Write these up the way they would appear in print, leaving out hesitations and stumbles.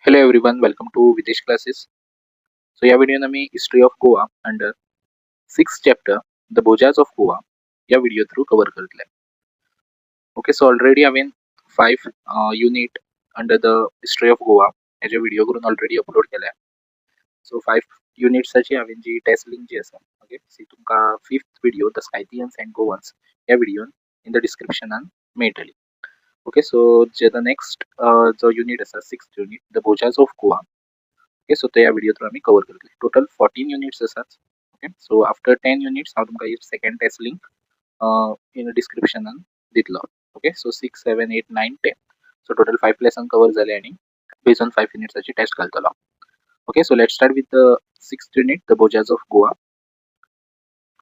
Hello everyone, welcome to Videsh classes. So या व्हिडिओनं मी history of Goa under 6th chapter the Bhojas of Goa या video through cover करतले. Okay, so already हांवें 5 unit under the history of Goa हेजे video करून already upload केल्या. So 5 युनिट्साची हांवें जी टेस्ट लिंक जी आसा, ओके, सी तुमकां 5th video the Scythians and Goans या व्हिडिओन इन द डिस्क्रिप्शनान मेळटली. ओके, सो जे द नेक्स्ट जो युनिट आसा 6th unit the Bhojas of Goa. Okay, so त्या व्हिडिओ थ्रू आम्ही कव्हर करतले. टोटल 14 युनिट्स आसात. ओके, सो आफ्टर 10 युनिट्स हांव तुमकां सेकंड टेस्ट लिंक इन डिस्क्रिप्शनान दितलो. Okay, so 6, 7, 8, 9, 10 so total 5 lesson cover जाले आनी बेस्ड ऑन 5 युनिट्साची टेस्ट घालतलो. Okay, so let's start with the 6th unit the Bhojas of Goa.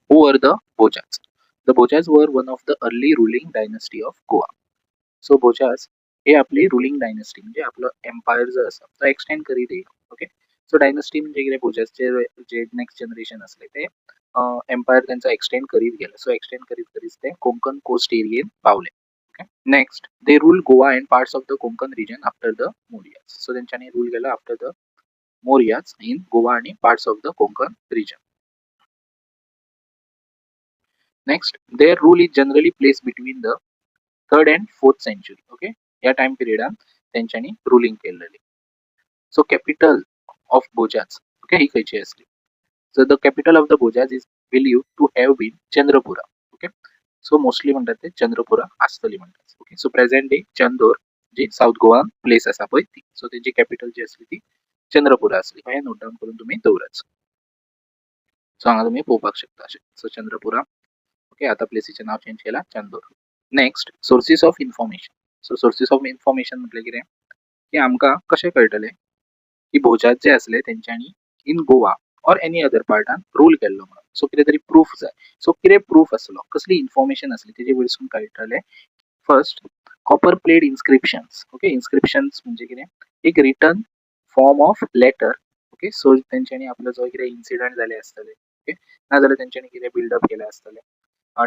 Who were the Bojaz? The Bojaz were one of the early ruling dynasty of Goa. So Bojaz हे आपली ruling dynasty म्हणजे आपलं empire जो आसा तो extend करीत येयलो. Okay, so dynasty म्हणजे कितें, बोजाजचे जे नेक्स्ट जनरेशन असले ते एम्पायर त्यांचा एक्सटेंड करीत गेले. सो एक्सटेंड करीत करीत ते कोंकण कोस्ट एरियेन पावले. Okay, next they rule Goa and parts of the Konkan region after the Mauryas. So तेंच्यांनी रूल केला after the Mauryas in Goa आणि parts of the Konkan region. Next their rule is generally placed between the 3rd and 4th century. Okay, या time पिरियडान तेंच्यांनी ruling केलेली. So capital of Bhojas, okay, ही खंयची असली. So the capital of the Bhojas is believed to have been Chandrapura. Okay, so mostly म्हणतात ते चंद्रपुरा आसतली म्हणतात. Okay, so present day Chandor जी साऊथ गोवा प्लेस आसा पळय ती, सो तेजी कॅपिटल जी असली ती चंद्रपुरा असली. हे नोट डाऊन करून तुम्ही दवराच. सो हांगा तुम्ही पळोवपाक शकता अशें. सो चंद्रपुरा. ओके, आता प्लेसीचे नाव चेंज केला Chandor. Next sources of information. So sources of information म्हटलें कितें की आमकां कशें कळटलें की बोजाज जे असले तेंच्यांनी in Goa or any other पार्टान रूल केल्लो म्हणून. सो कितें तरी प्रूफ जाय. सो कितें प्रूफ आसलो, कसली इन्फॉर्मेशन आसली तेजे वयरसून कळटलें. First copper plate inscriptions. Okay, inscriptions म्हणजे कितें, एक written form of letter. Okay, so तेंच्यांनी आपलो जो कितें इन्सिडंट जाले आसतले, ओके, नाजाल्यार तेंच्यांनी कितें बिल्डअप केलें आसतलें,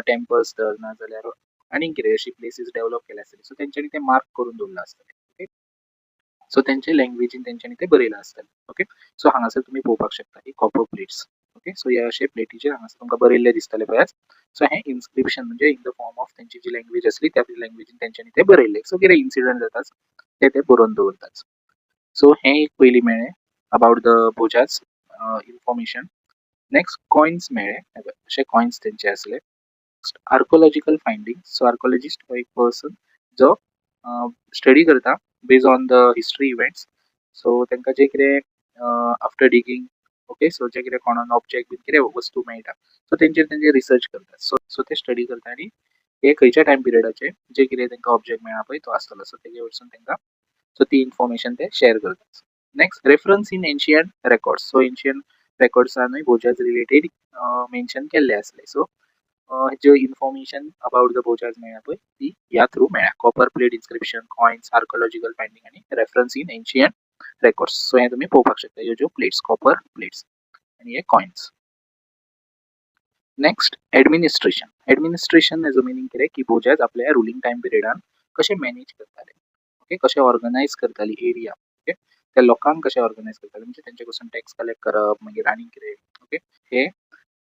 टेम्पल्स तर नाजाल्यार आनी कितें अशी प्लेसीस डेव्हलप केले आसतले, सो तेंच्यांनी ते मार्क करून दवरला आसतले. ओके, सो तेंचे लँग्वेजीन तेंच्यांनी ते बरयला आसतले. ओके, सो हांगासर तुम्ही पळोवपाक शकता की कॉपर प्लेट्स. ओके, सो ह्या अशे प्लेटीचेर हांगासर तुमकां बरयल्ले दिसतले पळयात. सो हे इन्स्क्रिप्शन म्हणजे इन द फॉर्म ऑफ तेंची जी लँग्वेज असली त्या लँग्वेजीन तेंच्यांनी ते बरयल्ले. सो कितें इन्सिडंट जाता ते बरोवन दवरतात. सो हे एक पयली मेळ्ळें about the Bhojas information. Next coins मेळ्ळे. अशे कॉइन्स तेंचे आसले. Archaeological finding. सो आर्कोलॉजिस्ट हो एक पर्सन जो स्टडी करता based on the history events. So तांकां जे कितें आफ्टर डिगींग, ओके, सो जे कितें कोणान ऑब्जेक्ट बीन कितें वस्तू मेळटा सो तेंचे रिसर्च करतात. सो ते स्टडी करता आनी हे खंयच्या टायम पिरियडाचे जे कितें तांकां ऑब्जेक्ट मेळ्ळा पळय तो आसतलो, सो तेजे वयरसून तांकां सो ती इन्फॉर्मेशन ते शेअर करतात. Next reference in ancient records. So ancient रेकॉर्ड्सानूय बोजाज रिलेटेड मेन्शन केल्ले आसले. सो जे इन्फॉर्मेशन अबाउट द बोजाज मेळ्ळा पळय ती ह्या थ्रू मेळ्ळा. Copper plate inscription, coins, archaeological finding आनी reference in ancient records. So हे तुम्ही पळोवपाक शकता, ह्यो ज्यो प्लेट्स, कॉपर प्लेट्स आनी हे कॉइन्स. Next administration. एडमिनिस्ट्रेशन हेजो मिनींग कितें की बोजाज आपल्या रुलिंग टायम पिरियडान कशें मॅनेज करताले. ओके, कशें ऑर्गनायज करताली एरिया. ओके, त्या लोकांक कशें ऑर्गनायज करताले म्हणजे तेंचे कडसून टॅक्स कलेक्ट करप, मागीर आनी कितें. ओके, हे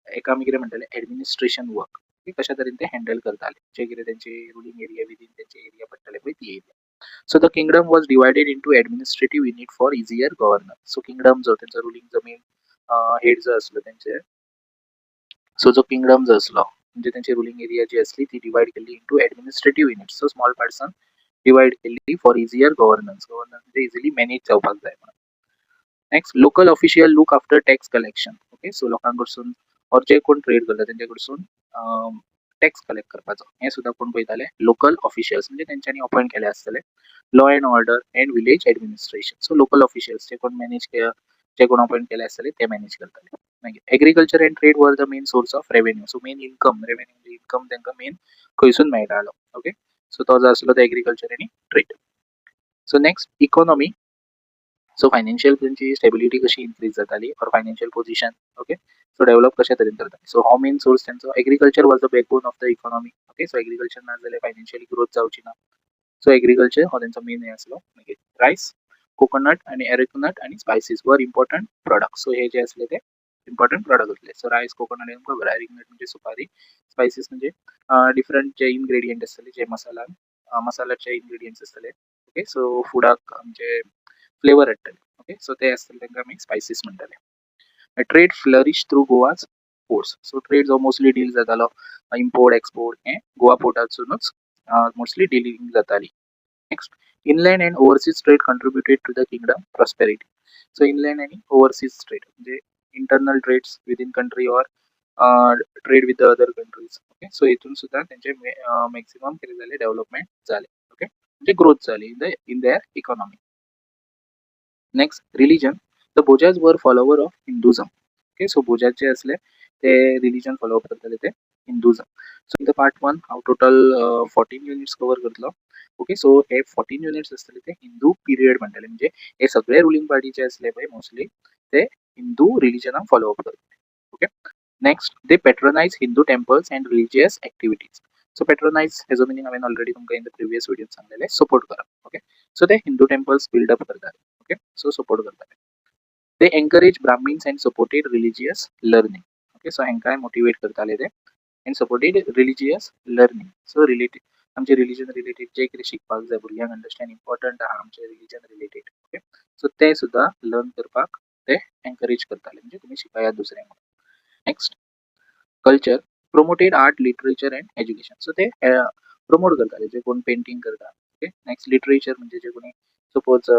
एका आमी कितें म्हणटाले एडमिनिस्ट्रेशन वर्क. कशा तरेन ते हँडल करताले जे कितें तेंचे रुलिंग एरिया विदीन तेंचे एरिया पडटाले पळय ती area. So the kingdom was divided into administrative unit for easier governance. So kingdom जो तेंचो रुलिंग जो मेन हेड जो आसलो तेंचे, सो जो किंगडम जो आसलो म्हणजे तेंची रुलिंग एरिया जी असली ती डिवायड केल्ली into administrative unit. So small पार्ट्सान डिवायड केल्ली फॉर इजियर गव्हर्नन्स. गव्हर्नन्स म्हणजे इजिली मॅनेज जावपाक जाय म्हणून. Next local official look after tax collection. Okay, so लोकां कडसून और जे कोण ट्रेड करता तेंचे कडसून टॅक्स कलेक्ट करपाचो हे सुद्दां कोण पळयताले, लोकल ऑफिशियल्स म्हणजे तेंच्यांनी अपॉइंट केले आसतले. Law end order end village administration. So local officials जे कोण मॅनेज जे कोण अपॉइंट केले आसतले ते मॅनेज करताले. मागीर agriculture end trade were the main source of revenue. So main income, revenue म्हणजे इन्कम तांकां मेन खंयसून मेळटालो. ओके, सो तो जो आसलो तो एग्रीकल्चर आनी trade. So next economy. So financial तेंची स्टेबिलिटी कशी इन्क्रीज जाताली और financial position. Okay, so develop कशा तरेन करताले. सो हो मेन सोर्स तेंचो agriculture was the backbone of the economy. Okay, so agriculture ना जाल्यार फायनान्शियली ग्रोथ जावची ना. सो एग्रीकल्चर हो तेंचो मेन हे आसलो. मागीर रायस. कोकोनट आणि एरिकोनट आणि स्पायसीस वर इम्पॉर्टंट प्रोडक्ट. सो हे जे असले ते इम्पॉर्टंट प्रोडक्ट असले. सो राईस, कोकोनट आणि खबर, एरिकोनट म्हणजे सुपारी, स्पायसीस म्हणजे डिफरंट जे इन्ग्रेडियंट असतले जे मसाल्याचे इन्ग्रेडियंट्स असतले. ओके, सो फुडाक म्हणजे फ्लेवर हाडटले. ओके, सो ते असतले तांकां आमी स्पायसीस म्हणटले. Trade flourish through Goa's ports. So trade जो मोस्टली डील जातालो इम्पोर्ट एक्सपोर्ट हे गोवा पोर्टासूनच मोस्टली डिलिंग जाताली. Next, inland and overseas trade contributed to the kingdom prosperity. So inland आणि ओव्हरसीज ट्रेड म्हणजे internal trades within country or trade with the other countries. Okay, so हितून सुद्धा त्यांचे maximum कितें जाले डेव्हलपमेंट झाले. ओके, म्हणजे ग्रोथ झाली in their economy. Next, religion. The Bhojas were follower of Hinduism. Okay, so Bhojas जे असले ते रिलीजन फॉलो करताले ते Hinduism. So in the part 1 हांव टोटल 14 युनिट्स कवर करतलो. ओके, सो हे 14 युनिट्स असतले ते हिंदू पिरियड म्हणटले, म्हणजे हे सगळे रुलिंग पार्टी जे असले पळय मोस्टली ते हिंदू रिलीजनाक फॉलो अप करतले. Okay, next, they patronize Hindu temples and religious activities. So patronize हेजो मिनिंग हांवें ऑलरेडी तुमकां इन द प्रिवियस व्हिडिओ सांगलेले, सपोर्ट करप. ओके, सो ते हिंदू टेम्पल्स बिल्ड अप करतात. ओके, सो सपोर्ट करतात. They encourage Brahmins and supported religious learning. Okay, so हेंकाय motivate करताले ते and supported religious learning. So related आमचे रिलीजन रिलेटेड जे कितें शिकपाक जाय भुरग्यांक अंडरस्टँड इम्पॉर्टंट आहा आमचे रिलीजन रिलेटेड. ओके, सो ते सुद्धा लर्न करपाक ते एनकरेज करताले, म्हणजे तुम्ही शिकायात दुसऱ्यांक. Next, culture promoted art literature and education. So ते प्रमोट करताले जे कोण पेंटिंग करता. ओके, नेक्स्ट, लिटरेचर म्हणजे जे कोणी suppose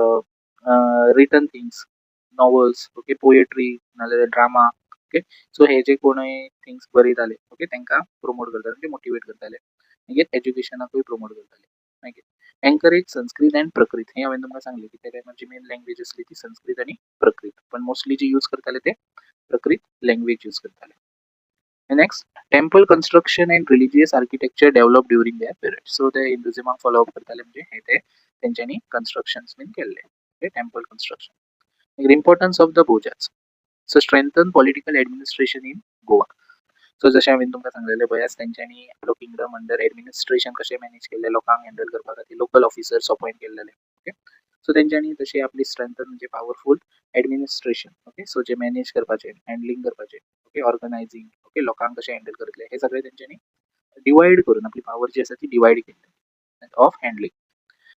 written things, novels, okay, poetry नाजाल्यार ड्रामा. ओके, सो हे जे कोणय थिंग्स बरयताले ओके तांकां प्रमोट करताले म्हणजे मोटिवेट करताले. मागीर एज्युकेशनाकूय प्रमोट करताले. मागीर एनकरेज संस्कृत अँड प्रकृत. हे हांवें तुमकां सांगलें की त्या टायमार मेन लँग्वेज आसली ती संस्कृत आणि प्रकृत, पण मोस्टली जे यूज करताले ते प्रकृत लँग्वेज यूज करताले. Next, temple construction and religious architecture develop during their period. So ते हिंदुझमाक फॉलो अप करताले म्हणजे हे ते तेंच्यांनी कन्स्ट्रक्शन्स बीन केल्ले. Okay, temple construction. Importance of the Bhojas. So strengthen political administration in Goa. So जशें हांवें तुमकां सांगलेलें बयास तेंच्यांनी आपलो किंगडम अंडर एडमिनिस्ट्रेशन कशें मॅनेज केल्लें, लोकांक हँडल करपा खातीर लोकल ऑफिसर्स अपॉयंट केल्लेले. ओके, सो तेंच्यांनी तशी आपली स्ट्रेंथन म्हणजे पावरफूल एडमिनिस्ट्रेशन. ओके, सो जे मॅनेज करपाचें, हँडलिंग करपाचें, ओके, ऑर्गनायझिंग, ओके, लोकांक कशें हँडल करतले हे सगळें तेंच्यांनी डिवायड करून आपली पावर जी आसा ती डिवायड केल्ली of handling.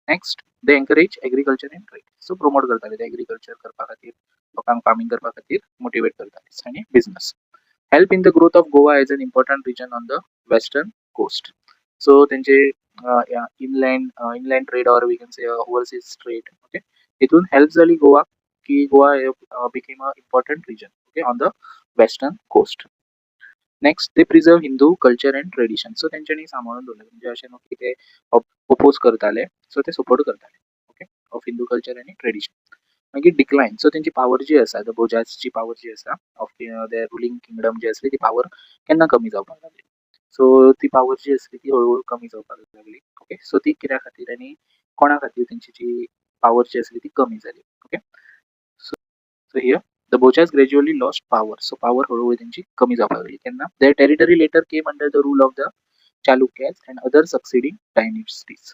Next, they encourage agriculture and trade. So promote करताले ते एग्रीकल्चर करपा खातीर, लोकांक फार्मिंग करपा खातीर मोटिवेट करताले आनी business. Help in the growth of Goa as an important region on the western coast. So तेंचे inland trade or we can say overseas trade. Okay, हितून हेल्प जाली गोवा की Goa became a important region okay on the western coast. Next, they preserve Hindu culture and tradition. So तेंच्यांनी सांबाळून दवरलें, म्हणजे अशें न्हू की ते ओपोज करताले, सो ते सपोर्ट करताले. ओके, ऑफ हिंदू कल्चर आनी ट्रेडिशन. मागीर डिक्लायन. सो तेंची पावर जी आसा, द बोजाजची पावर जी आसा ऑफ देअर रुलींग किंगडम जी आसली ती पावर केन्ना कमी जावपाक लागली. सो ती पावर जी आसली ती हळूहळू कमी जावपाक लागली. ओके, सो ती कित्या खातीर आनी कोणा खातीर तेंची जी पावर जी आसली ती कमी जाली. Okay, so here the Bhojas gradually lost power. So power हळूहळू तेंची कमी जावपाक लागली. केन्ना their territory later came under the rule of the Chalukyas and other succeeding dynasties.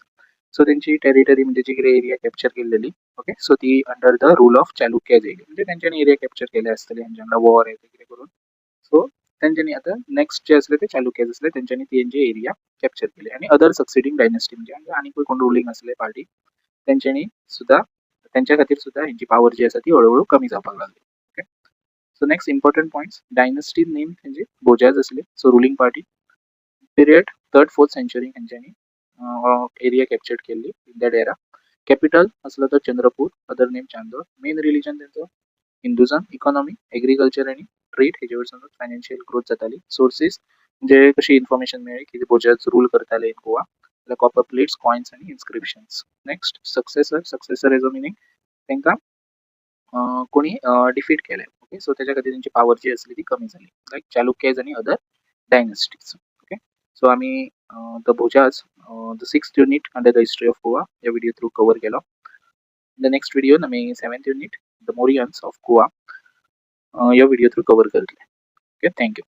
So तेंची टेरिटरी म्हणजे जी कितें एरिया कॅप्चर केल्लेली ओके, सो ती under the rule of Chalukyas येयली, म्हणजे तेंच्यांनी एरिया कॅप्चर केले आसतले हेंच्या वांगडा वॉर हे कितें करून. सो तेंच्यांनी आतां नेक्स्ट जे आसले ते चालुक्याज आसले तेंच्यांनी तेंचे एरिया कॅप्चर केले आनी अदर सक्सिडिंग डायनेस्टी म्हणजे आनीकूय कोण रुलींग आसले पार्टी तेंच्यांनी सुद्धा तेंच्या खातीर सुद्धा हेंची पावर जी आसा ती हळूहळू कमी जावपाक लागली. Okay, so next important points. Dynasty name तेंची बोजाज आसली. So ruling party period 3rd-4th century हेंच्यांनी एरिया कॅप्चर केल्ली इन दॅट एरा. कॅपिटल असलो तो Chandrapur, other name Chandor. Main religion तेंचो हिंदुझम. इकॉनॉमी एग्रीकल्चर आनी ट्रेड हेजे वयरसून फायनान्शियल ग्रोथ जाताली. सोर्सीस म्हणजे कशी इन्फॉर्मेशन मेळ्ळी की बोजाज रूल करताले इन गोवा, जाल्यार कॉपर प्लेट्स, कॉयन्स आनी इन्स्क्रिप्शन्स. नेक्स्ट, सक्सेसर हेजो मिनींग तांकां कोणी डिफीट केले. ओके, सो त्याच्या खातीर तेंची पावर जी आसली ती कमी जाली लायक चालुक्याज आनी अदर डायनेस्टीज. ओके, सो आमी the Bhojas the 6th unit under the history of Goa ह्या व्हिडिओ थ्रू कवर केलो. इन द नेक्स्ट व्हिडिओन आमी 7th unit the Mauryans of Goa ह्या व्हिडिओ थ्रू कवर करतले. Okay, thank you.